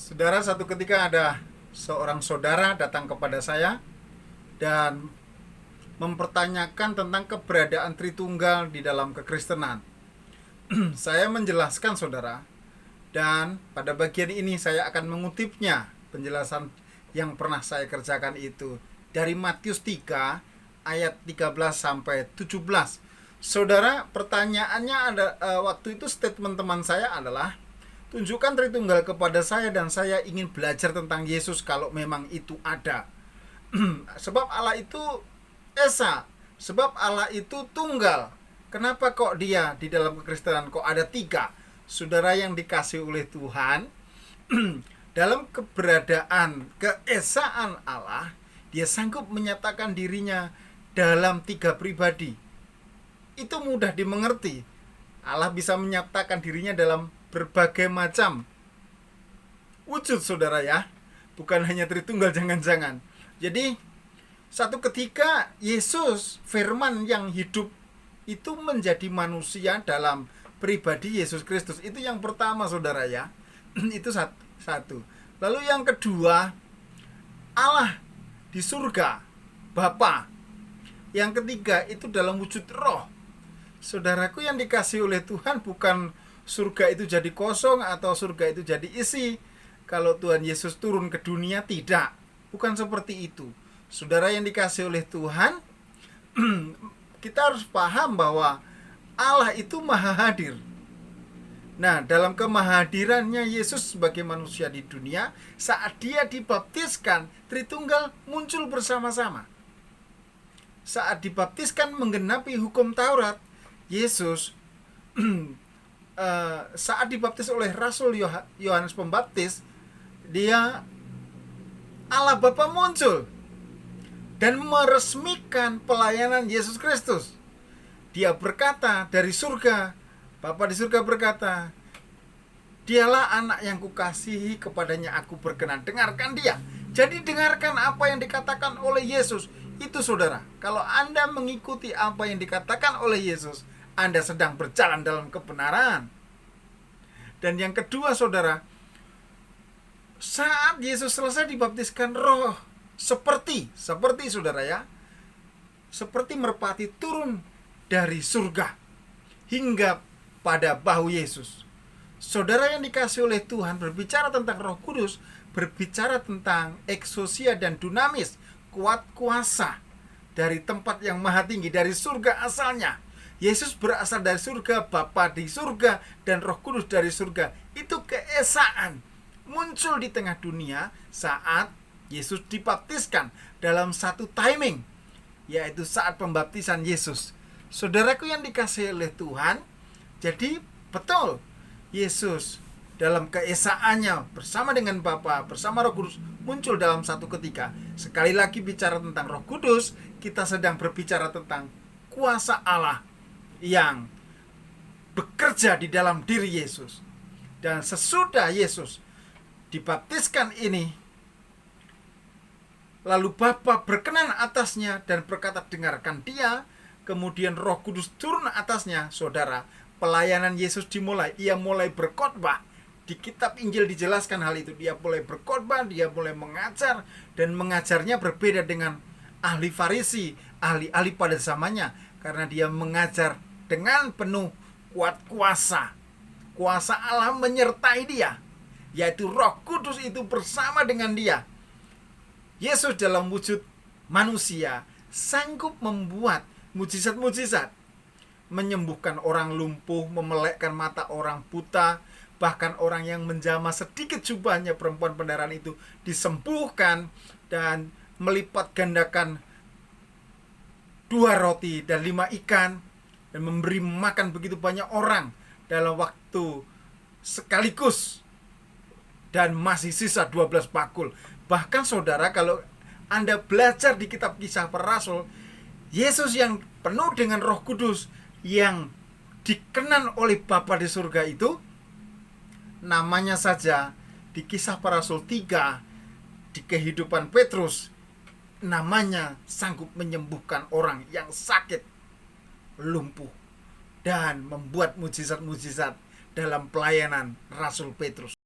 Saudara, satu ketika ada seorang saudara datang kepada saya dan mempertanyakan tentang keberadaan Tritunggal di dalam kekristenan. Saya menjelaskan, saudara, dan pada bagian ini saya akan mengutipnya, penjelasan yang pernah saya kerjakan itu dari Matius 3 ayat 13 sampai 17. Saudara, pertanyaannya ada waktu itu statement teman saya adalah, tunjukkan Tritunggal kepada saya dan saya ingin belajar tentang Yesus kalau memang itu ada. Sebab Allah itu Esa, sebab Allah itu tunggal. Kenapa kok dia di dalam kekristenan kok ada 3? Saudara yang dikasih oleh Tuhan, dalam keberadaan keesaan Allah, dia sanggup menyatakan dirinya dalam 3 pribadi. Itu mudah dimengerti. Allah bisa menyatakan dirinya dalam berbagai macam wujud, saudara ya. Bukan hanya Tritunggal, jangan-jangan. Jadi satu ketika Yesus, firman yang hidup itu menjadi manusia dalam pribadi Yesus Kristus. Itu yang pertama, saudara ya. Itu satu. Lalu yang kedua, Allah di surga, Bapa. Yang ketiga itu dalam wujud roh. Saudaraku yang dikasih oleh Tuhan, bukan surga itu jadi kosong atau surga itu jadi isi. Kalau Tuhan Yesus turun ke dunia, tidak. Bukan seperti itu. Saudara yang dikasih oleh Tuhan, kita harus paham bahwa Allah itu maha hadir. Nah, dalam kemahadirannya Yesus sebagai manusia di dunia, saat dia dibaptiskan, Tritunggal muncul bersama-sama. Saat dibaptiskan menggenapi hukum Taurat, Yesus saat dibaptis oleh Rasul Yohanes Pembaptis, dia Allah Bapa muncul dan meresmikan pelayanan Yesus Kristus. Dia berkata dari surga, Bapa di surga berkata, dialah anak yang kukasihi, kepadanya aku berkenan. Dengarkan dia. Jadi dengarkan apa yang dikatakan oleh Yesus. Itu, saudara, kalau Anda mengikuti apa yang dikatakan oleh Yesus, Anda sedang berjalan dalam kebenaran. Dan yang kedua, saudara, saat Yesus selesai dibaptiskan roh, seperti saudara ya, seperti merpati turun dari surga hingga pada bahu Yesus. Saudara yang dikasih oleh Tuhan, berbicara tentang Roh Kudus, berbicara tentang eksosia dan dunamis, kuat kuasa dari tempat yang maha tinggi, dari surga asalnya. Yesus berasal dari surga, Bapa di surga, dan Roh Kudus dari surga. Itu keesaan muncul di tengah dunia saat Yesus dibaptiskan dalam satu timing, yaitu saat pembaptisan Yesus. Saudaraku yang dikasihi oleh Tuhan, jadi betul Yesus dalam keesaannya bersama dengan Bapa, bersama Roh Kudus muncul dalam satu ketika. Sekali lagi bicara tentang Roh Kudus, kita sedang berbicara tentang kuasa Allah yang bekerja di dalam diri Yesus. Dan sesudah Yesus dibaptiskan ini, lalu Bapa berkenan atasnya dan berkata, dengarkan dia. Kemudian Roh Kudus turun atasnya, saudara. Pelayanan Yesus dimulai. Ia mulai berkhotbah. Di kitab Injil dijelaskan hal itu. Dia mulai berkhotbah, dia mulai mengajar, dan mengajarnya berbeda dengan ahli Farisi, ahli-ahli pada zamannya, karena dia mengajar dengan penuh kuat kuasa. Kuasa Allah menyertai dia, yaitu Roh Kudus itu bersama dengan dia. Yesus dalam wujud manusia sanggup membuat mujizat-mujizat, menyembuhkan orang lumpuh, memelekkan mata orang buta, bahkan orang yang menjamah sedikit jubahnya, perempuan pendaran itu disembuhkan, dan melipat gandakan 2 roti dan 5 ikan, dan memberi makan begitu banyak orang dalam waktu sekaligus, dan masih sisa 12 bakul. Bahkan saudara, kalau Anda belajar di kitab Kisah Para Rasul, Yesus yang penuh dengan Roh Kudus, yang dikenan oleh Bapa di surga itu, namanya saja di Kisah Para Rasul 3, di kehidupan Petrus, namanya sanggup menyembuhkan orang yang sakit, lumpuh, dan membuat mujizat-mujizat dalam pelayanan Rasul Petrus.